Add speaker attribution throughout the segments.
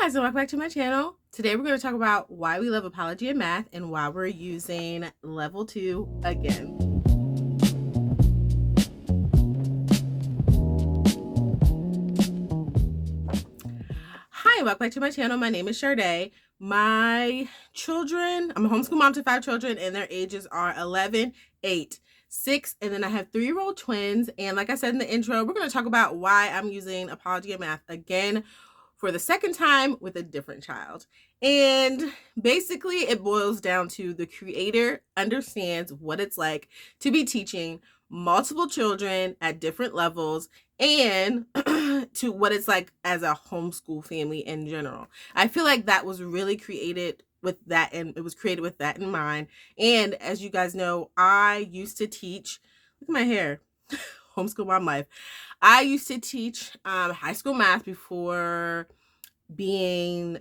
Speaker 1: Guys, and welcome back to my channel. Today we're going to talk about why we love Apologia Math and why we're using level 2 again. Hi, and welcome back to my channel. My name is Sade. My children, I'm a homeschool mom to 5 children, and their ages are 11, 8, 6, and then I have 3-year-old twins. And like I said in the intro, we're going to talk about why I'm using Apologia Math again for the second time with a different child. And basically it boils down to the creator understands what it's like to be teaching multiple children at different levels and to what it's like as a homeschool family in general. I feel like that was really created with that, and it was created with that in mind. And as you guys know, I used to teach, look at my hair, homeschool mom life. I used to teach high school math before committing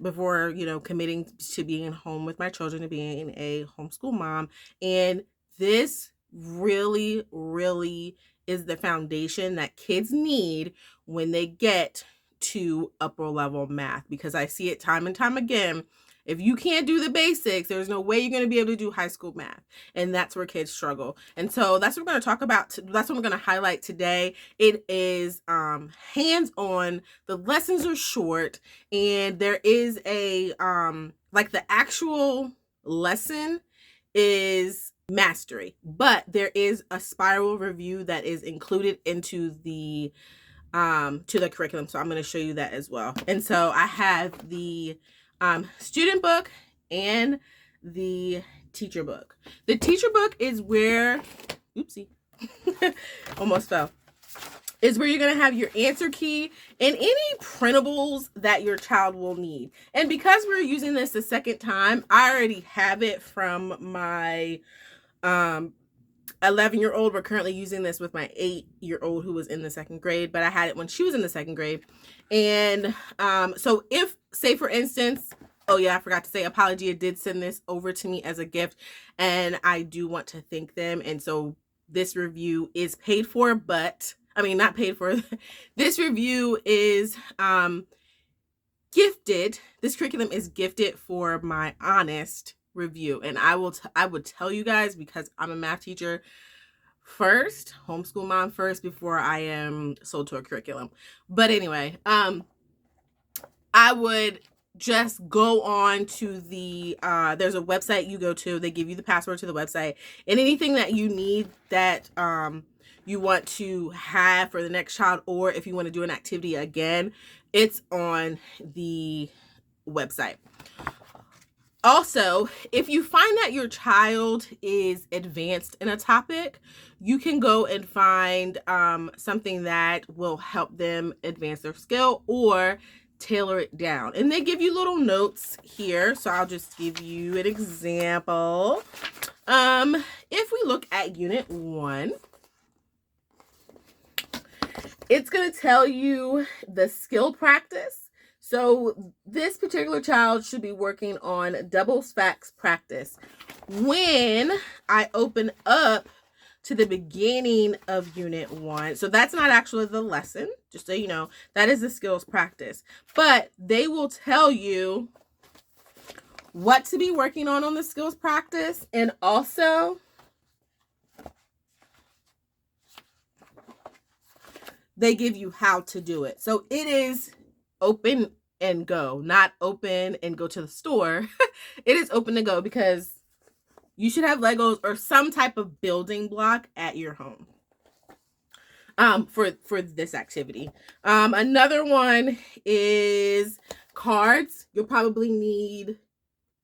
Speaker 1: to being home with my children and being a homeschool mom. And this really is the foundation that kids need when they get to upper level math, because I see it time and time again. If you can't do the basics, there's no way you're going to be able to do high school math. And that's where kids struggle. And so that's what we're going to talk about. That's what we're going to highlight today. It is hands-on. The lessons are short. And there is a, the actual lesson is mastery. But there is a spiral review that is included into the to the curriculum. So I'm going to show you that as well. And so I have the student book and the teacher book. The teacher book is where, oopsie, almost fell, is where you're going to have your answer key and any printables that your child will need. And because we're using this the second time, I already have it from my 11-year-old. We're currently using this with my 8-year-old who was in the 2nd grade, but I had it when she was in the 2nd grade. And so if, say for instance, oh yeah, I forgot to say, Apologia did send this over to me as a gift, and I do want to thank them. And so this review is paid for, but I mean, not paid for. This review is gifted. This curriculum is gifted for my honest review. And I would tell you guys, because I'm a math teacher first, homeschool mom first, before I am sold to a curriculum. But anyway, I would just go on to the, there's a website you go to, they give you the password to the website, and anything that you need that you want to have for the next child, or if you want to do an activity again, it's on the website. Also, if you find that your child is advanced in a topic, you can go and find something that will help them advance their skill or tailor it down. And they give you little notes here. So I'll just give you an example. If we look at Unit 1, it's going to tell you the skill practice. So this particular child should be working on double facts practice. When I open up to the beginning of Unit 1, so that's not actually the lesson, just so you know, that is the skills practice. But they will tell you what to be working on the skills practice, and also they give you how to do it. So it is open and go, not open and go to the store. It is open to go, because you should have Legos or some type of building block at your home for this activity. Another one is cards. You'll probably need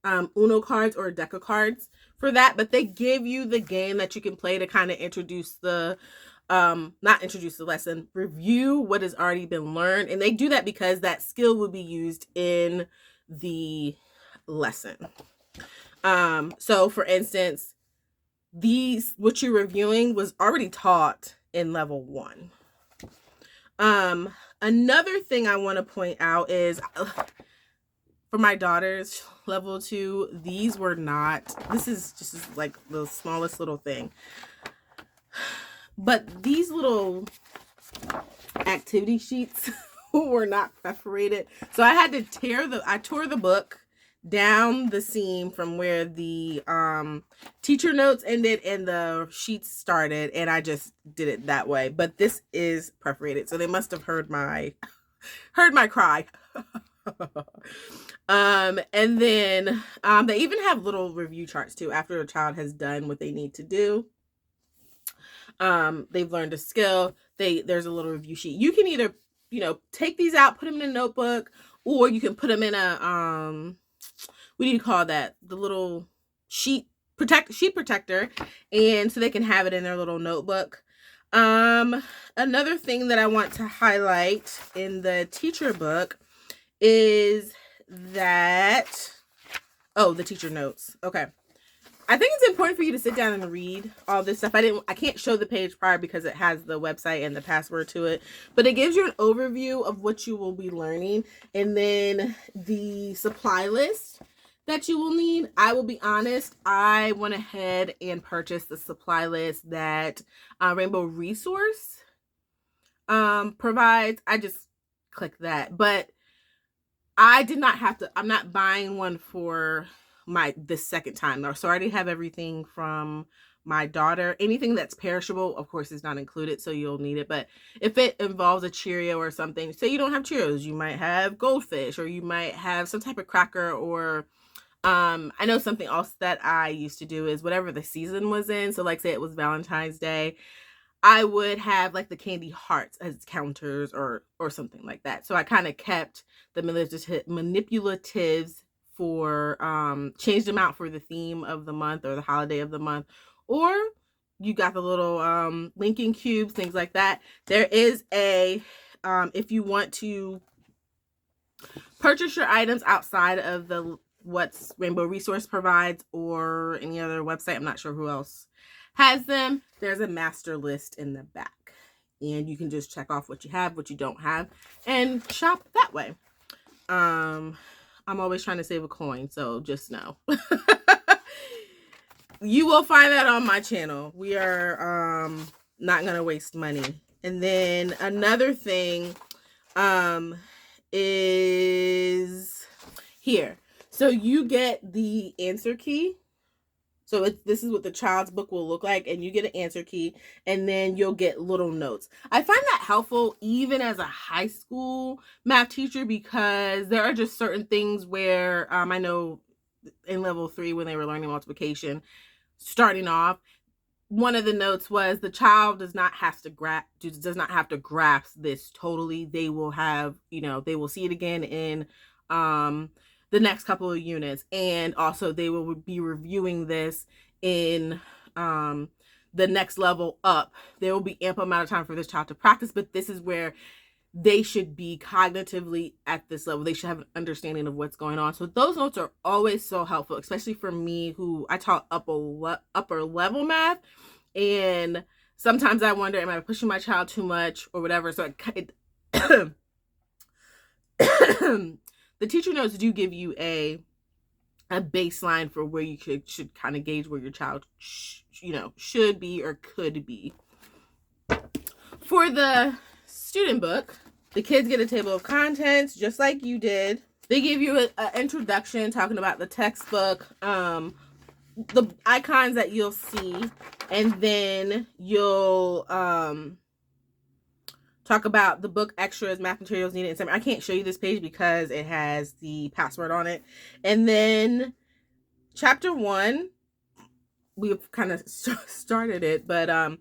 Speaker 1: Uno cards or a deck of cards for that, but they give you the game that you can play to kind of introduce the not introduce the lesson, review what has already been learned. And they do that because that skill will be used in the lesson. So for instance, what you're reviewing was already taught in level 1. Another thing I want to point out is for my daughter's level 2, these were not, this is just like the smallest little thing. But these little activity sheets were not perforated. So I had to I tore the book down the seam from where the teacher notes ended and the sheets started, and I just did it that way. But this is perforated, so they must have heard my cry. And then they even have little review charts too after a child has done what they need to do. They've learned a skill. There's a little review sheet. You can either, take these out, put them in a notebook, or you can put them in a what do you call that? The little sheet protector, and so they can have it in their little notebook. Another thing that I want to highlight in the teacher book is that, the teacher notes. Okay. I think it's important for you to sit down and read all this stuff. I can't show the page prior because it has the website and the password to it, but it gives you an overview of what you will be learning, and then the supply list that you will need. I will be honest, I went ahead and purchased the supply list that Rainbow Resource provides. I just clicked that, but I did not have to. I'm not buying one for this second time. So I already have everything from my daughter. Anything that's perishable, of course, is not included, so you'll need it. But if it involves a Cheerio or something, say you don't have Cheerios, you might have Goldfish, or you might have some type of cracker, or I know something else that I used to do is whatever the season was in. So like say it was Valentine's Day, I would have like the candy hearts as counters or something like that. So I kind of kept the manipulatives for changed them out for the theme of the month or the holiday of the month, or you got the little linking cubes, things like that. There is a if you want to purchase your items outside of what's Rainbow Resource provides or any other website, I'm not sure who else has them, there's a master list in the back, and you can just check off what you have, what you don't have, and shop that way. I'm always trying to save a coin, so just know. You will find that on my channel. We are not gonna waste money. And then another thing is here. So you get the answer key. So this is what the child's book will look like, and you get an answer key, and then you'll get little notes. I find that helpful even as a high school math teacher, because there are just certain things where I know in level 3 when they were learning multiplication, starting off, one of the notes was the child does not have to grasp this totally. They will have, they will see it again in the next couple of units, and also they will be reviewing this in the next level up. There will be ample amount of time for this child to practice, but this is where they should be cognitively at this level. They should have an understanding of what's going on. So those notes are always so helpful, especially for me who I taught upper level math, and sometimes I wonder, am I pushing my child too much or whatever? So the teacher notes do give you a baseline for where you should kind of gauge where your child should be or could be. For the student book, the kids get a table of contents just like you did. They give you an introduction talking about the textbook, the icons that you'll see, and then you'll talk about the book extras, math materials needed, and I can't show you this page because it has the password on it. And then chapter 1, we've kind of started it, but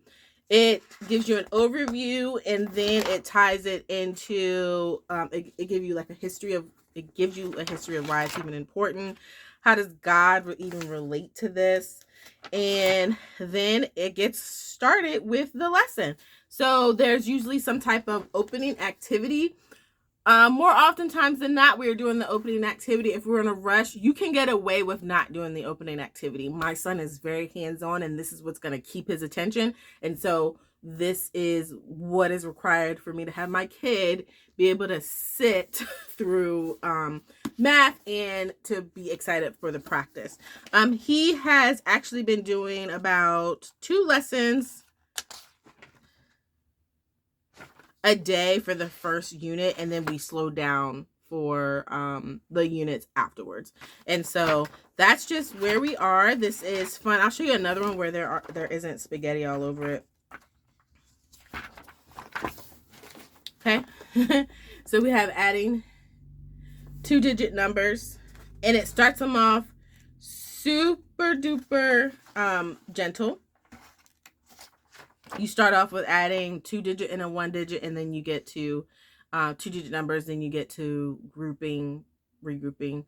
Speaker 1: it gives you an overview, and then it ties it into it gives you a history of why it's even important. How does God even relate to this? And then it gets started with the lesson. So there's usually some type of opening activity. More oftentimes than not, we're doing the opening activity. If we're in a rush, you can get away with not doing the opening activity. My son is very hands-on, and this is what's going to keep his attention. And so this is what is required for me to have my kid be able to sit through math and to be excited for the practice. He has actually been doing about 2 lessons a day for the first unit, and then we slowed down for the units afterwards. And so that's just where we are. This is fun. I'll show you another one where there isn't spaghetti all over it. Okay. So we have adding 2-digit numbers, and it starts them off super duper gentle. You start off with adding 2-digit and a 1-digit, and then you get to 2-digit numbers, then you get to grouping, regrouping.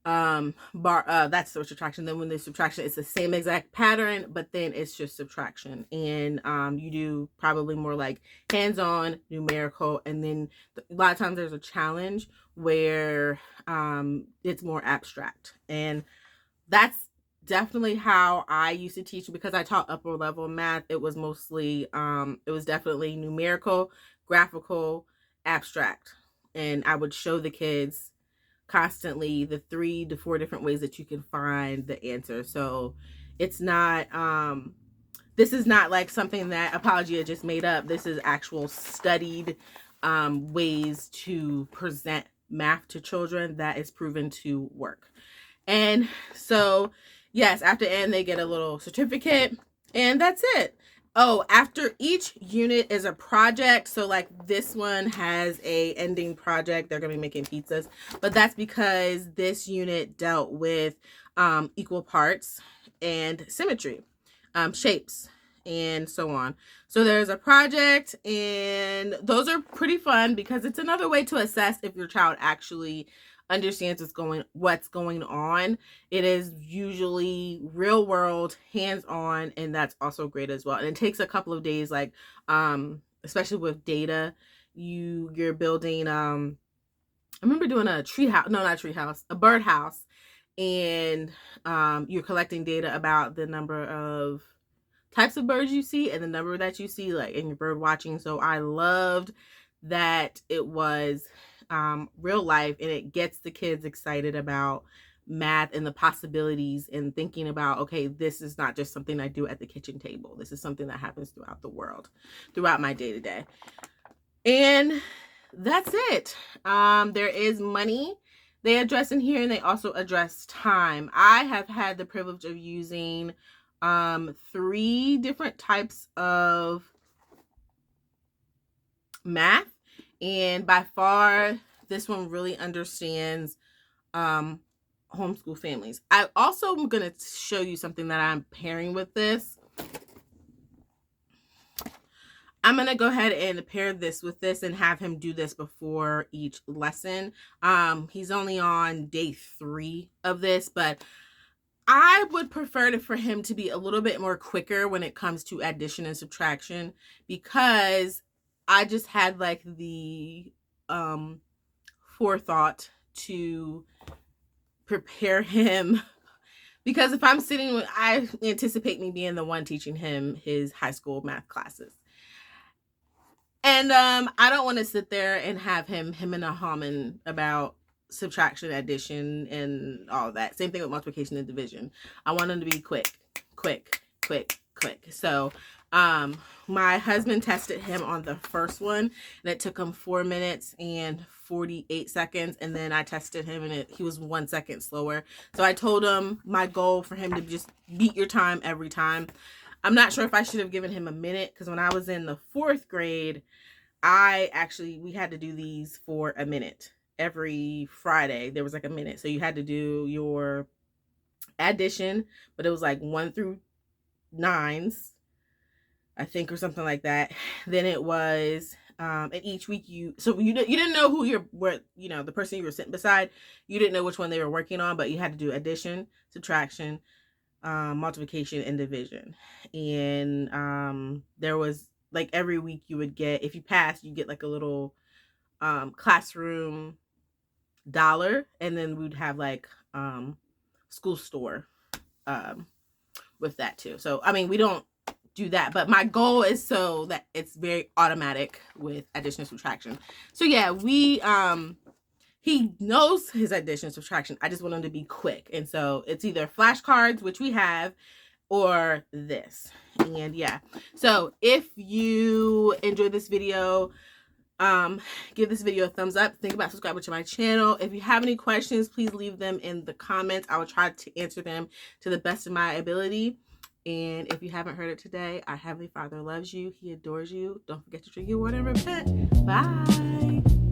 Speaker 1: That's the subtraction. Then when there's subtraction, it's the same exact pattern, but then it's just subtraction. And you do probably more like hands-on, numerical, and then a lot of times there's a challenge where it's more abstract. And that's definitely how I used to teach, because I taught upper level math. It was mostly it was definitely numerical, graphical, abstract, and I would show the kids constantly the 3 to 4 different ways that you can find the answer. So it's not this is not like something that Apologia just made up. This is actual studied ways to present math to children that is proven to work. And so yes, after end they get a little certificate, and that's it. Oh, after each unit is a project. So like this one has a ending project. They're going to be making pizzas, but that's because this unit dealt with equal parts and symmetry, shapes, and so on. So there's a project, and those are pretty fun because it's another way to assess if your child actually understands what's going on. It is usually real world, hands-on, and that's also great as well. And it takes a couple of days, like especially with data. You're building I remember doing a birdhouse, and you're collecting data about the number of types of birds you see and the number that you see, like in your bird watching. So I loved that it was real life, and it gets the kids excited about math and the possibilities, and thinking about, okay, this is not just something I do at the kitchen table. This is something that happens throughout the world, throughout my day-to-day. And that's it. There is money they address in here, and they also address time. I have had the privilege of using 3 different types of math, and by far this one really understands homeschool families. I also am going to show you something that I'm pairing with this. I'm going to go ahead and pair this with this and have him do this before each lesson. He's only on day 3 of this, but I would prefer for him to be a little bit more quicker when it comes to addition and subtraction, because I just had like the forethought to prepare him, because if I'm sitting with, I anticipate me being the one teaching him his high school math classes. And I don't want to sit there and have him and humming about subtraction, addition, and all that. Same thing with multiplication and division. I want him to be quick. So my husband tested him on the first one, and it took him 4 minutes and 48 seconds. And then I tested him, and he was 1 second slower. So I told him my goal for him to just beat your time every time. I'm not sure if I should have given him a minute, because when I was in the 4th grade, we had to do these for a minute. Every Friday there was like a minute, so you had to do your addition, but it was like 1 through 9s, I think, or something like that. Then it was and each week you didn't know the person you were sitting beside, you didn't know which one they were working on, but you had to do addition, subtraction, multiplication, and division. And there was like every week you would get, if you passed, you get like a little classroom dollar, and then we'd have like school store with that too. So I mean, we don't do that, but my goal is so that it's very automatic with addition and subtraction. So yeah, he knows his addition and subtraction. I just want him to be quick, and so it's either flashcards, which we have, or this. And yeah, so if you enjoyed this video, Give this video a thumbs up. Think about subscribing to my channel. If you have any questions, please leave them in the comments. I will try to answer them to the best of my ability. And if you haven't heard it today, our Heavenly Father loves you. He adores you. Don't forget to drink your water and repent. Bye.